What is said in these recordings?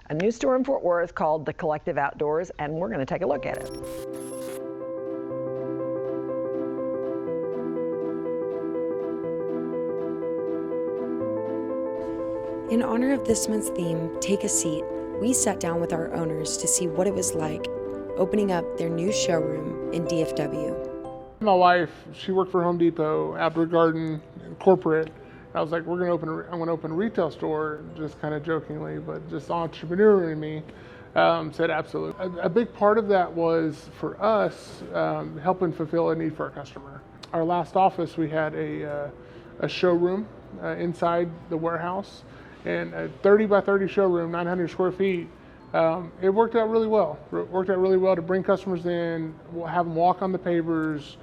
a new store in Fort Worth called The Collective Outdoors, and we're going to take a look at it. In honor of this month's theme, Take a Seat, we sat down with our owners to see what it was like opening up their new showroom in DFW. My wife, she worked for Home Depot, outdoor garden, and corporate. I was like, I'm going to open a retail store, just kind of jokingly, but just entrepreneur in me said absolutely. A big part of that was for us helping fulfill a need for our customer. Our last office, we had a showroom inside the warehouse, and a 30 by 30 showroom, 900 square feet. It worked out really well. It worked out really well to bring customers in, have them walk on the pavers,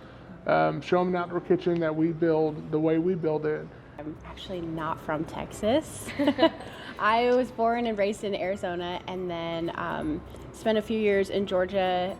show them an outdoor kitchen that we build the way we build it. I'm actually not from Texas. I was born and raised in Arizona, and then spent a few years in Georgia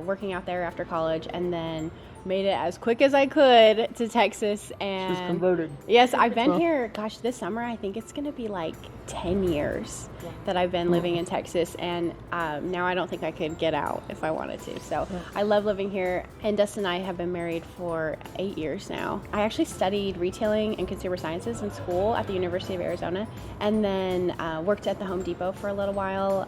working out there after college, and then made it as quick as I could to Texas. And she's converted. Yes, I've been here, gosh, this summer I think it's going to be like 10 years that I've been living in Texas, and now I don't think I could get out if I wanted to. So I love living here, and Dustin and I have been married for 8 years now. I actually studied retailing and consumer sciences in school at the University of Arizona, and then worked at the Home Depot for a little while,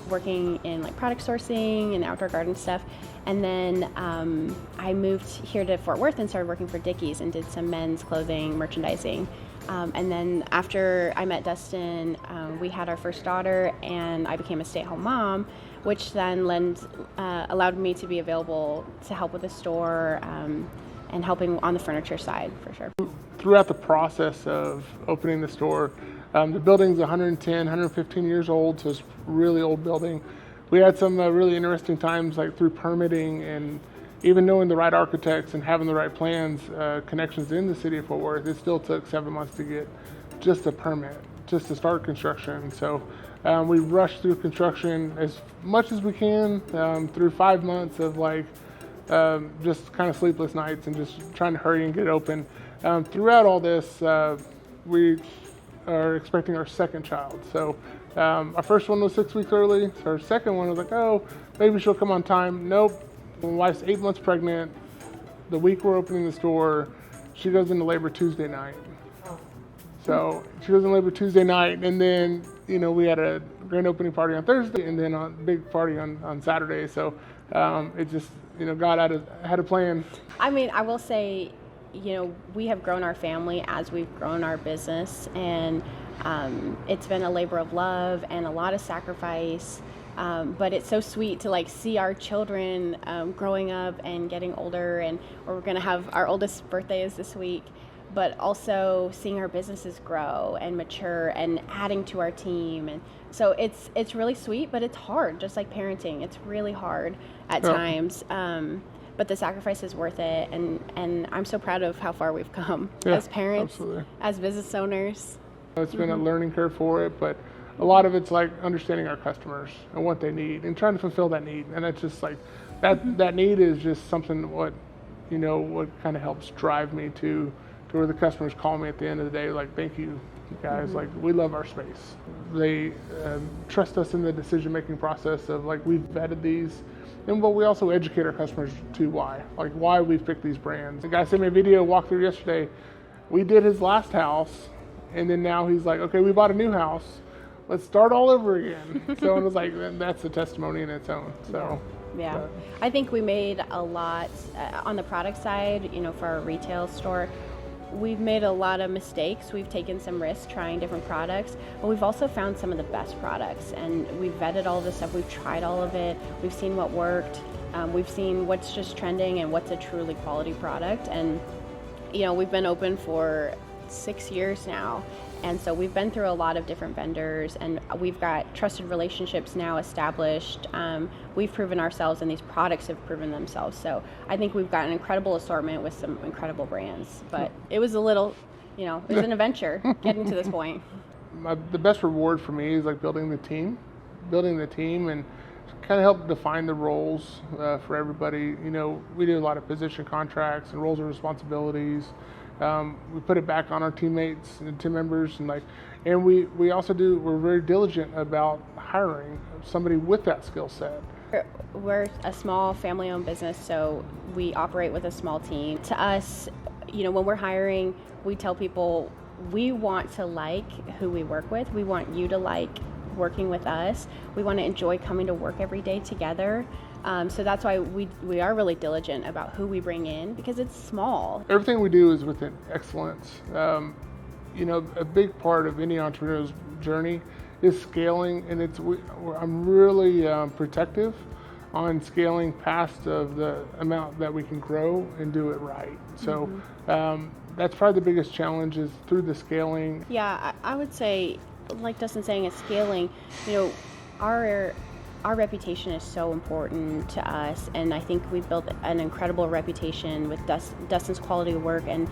working in like product sourcing and outdoor garden stuff. And then I moved here to Fort Worth and started working for Dickies and did some men's clothing merchandising. And then after I met Dustin, we had our first daughter, and I became a stay-at-home mom, which then allowed me to be available to help with the store and helping on the furniture side, for sure. Throughout the process of opening the store, the building's 110, 115 years old, so it's a really old building. We had some really interesting times, like through permitting and even knowing the right architects and having the right plans, connections in the city of Fort Worth. It still took 7 months to get just a permit, just to start construction. So we rushed through construction as much as we can through 5 months of like just kind of sleepless nights and just trying to hurry and get it open. Throughout all this, we are expecting our second child. So our first one was 6 weeks early. So our second one was like, oh, maybe she'll come on time. Nope. My wife's 8 months pregnant. The week we're opening the store, she goes into labor Tuesday night. So she goes into labor Tuesday night, and then, you know, we had a grand opening party on Thursday, and then a big party on Saturday. So it just, you know, God had a plan. I mean, I will say, you know, we have grown our family as we've grown our business, and it's been a labor of love and a lot of sacrifice. But it's so sweet to like see our children growing up and getting older, and we're going to have our oldest birthday is this week, but also seeing our businesses grow and mature and adding to our team. And so it's really sweet, but it's hard, just like parenting. It's really hard at times. But the sacrifice is worth it, and I'm so proud of how far we've come as parents, absolutely. As business owners. It's been a learning curve for it, but a lot of it's like understanding our customers and what they need and trying to fulfill that need. And it's just like that need is just something what kind of helps drive me to where the customers call me at the end of the day, like, thank you guys, like, we love our space. They trust us in the decision-making process of like, we've vetted these. And but we also educate our customers to why we've picked these brands. The guy sent me a video walkthrough yesterday. We did his last house, and then now he's like, okay, we bought a new house. Let's start all over again. So it was like, that's a testimony in its own. So yeah. I think we made a lot on the product side, you know, for our retail store. We've made a lot of mistakes. We've taken some risks trying different products, but we've also found some of the best products, and we've vetted all this stuff. We've tried all of it. We've seen what worked. We've seen what's just trending and what's a truly quality product. And, you know, we've been open for 6 years now. And so we've been through a lot of different vendors, and we've got trusted relationships now established. We've proven ourselves, and these products have proven themselves. So I think we've got an incredible assortment with some incredible brands. But it was a little, you know, it was an adventure getting to this point. The best reward for me is like building the team and kind of help define the roles for everybody. You know, we do a lot of position contracts and roles and responsibilities. We put it back on our teammates and team members, and we also we're very diligent about hiring somebody with that skill set. We're a small family-owned business, so we operate with a small team. To us, when we're hiring, we tell people we want to like who we work with. We want you to like working with us. We want to enjoy coming to work every day together. So that's why we are really diligent about who we bring in, because it's small. Everything we do is with excellence. A big part of any entrepreneur's journey is scaling, and I'm really protective on scaling past of the amount that we can grow and do it right. So that's probably the biggest challenge, is through the scaling. Yeah, I would say, like Dustin's saying, it's scaling. Our reputation is so important to us, and I think we've built an incredible reputation with Dustin's quality of work and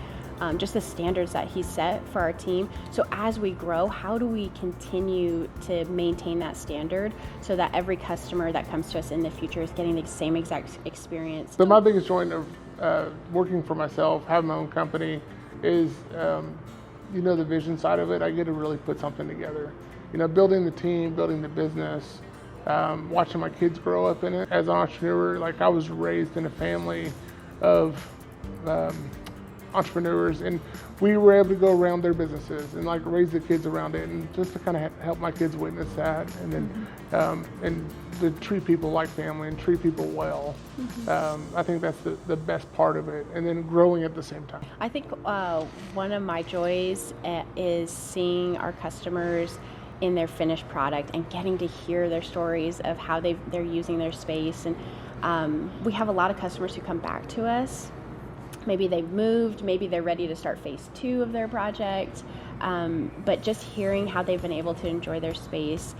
just the standards that he's set for our team. So as we grow, how do we continue to maintain that standard so that every customer that comes to us in the future is getting the same exact experience? So my biggest joy of working for myself, having my own company, is the vision side of it. I get to really put something together. Building the team, building the business, watching my kids grow up in it. As an entrepreneur, I was raised in a family of entrepreneurs, and we were able to go around their businesses and raise the kids around it, and just to kind of help my kids witness that, and then and to treat people like family and treat people well. I think that's the best part of it, and then growing at the same time. I think one of my joys is seeing our customers in their finished product and getting to hear their stories of how they're using their space. And we have a lot of customers who come back to us. Maybe they've moved, maybe they're ready to start phase 2 of their project, but just hearing how they've been able to enjoy their space,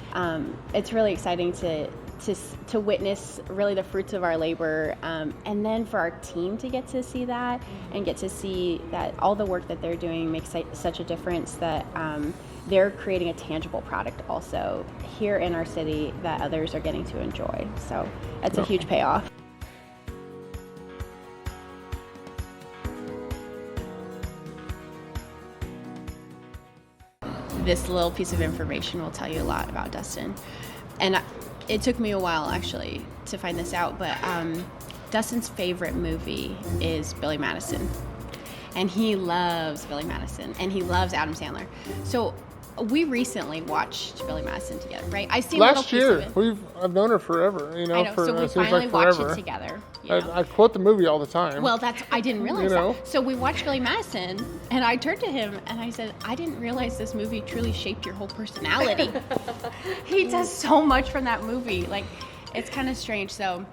it's really exciting to witness really the fruits of our labor, and then for our team to get to see that and get to see that all the work that they're doing makes such a difference, that they're creating a tangible product also here in our city that others are getting to enjoy. So it's a huge payoff. This little piece of information will tell you a lot about Dustin. And it took me a while actually to find this out, but Dustin's favorite movie is Billy Madison. And he loves Billy Madison, and he loves Adam Sandler. So we recently watched Billy Madison together, right? I see last year. I've known her forever. I know. So we finally watched it together. I quote the movie all the time. Well, I didn't realize that. So we watched Billy Madison, and I turned to him and I said, "I didn't realize this movie truly shaped your whole personality." He does so much from that movie. It's kind of strange. So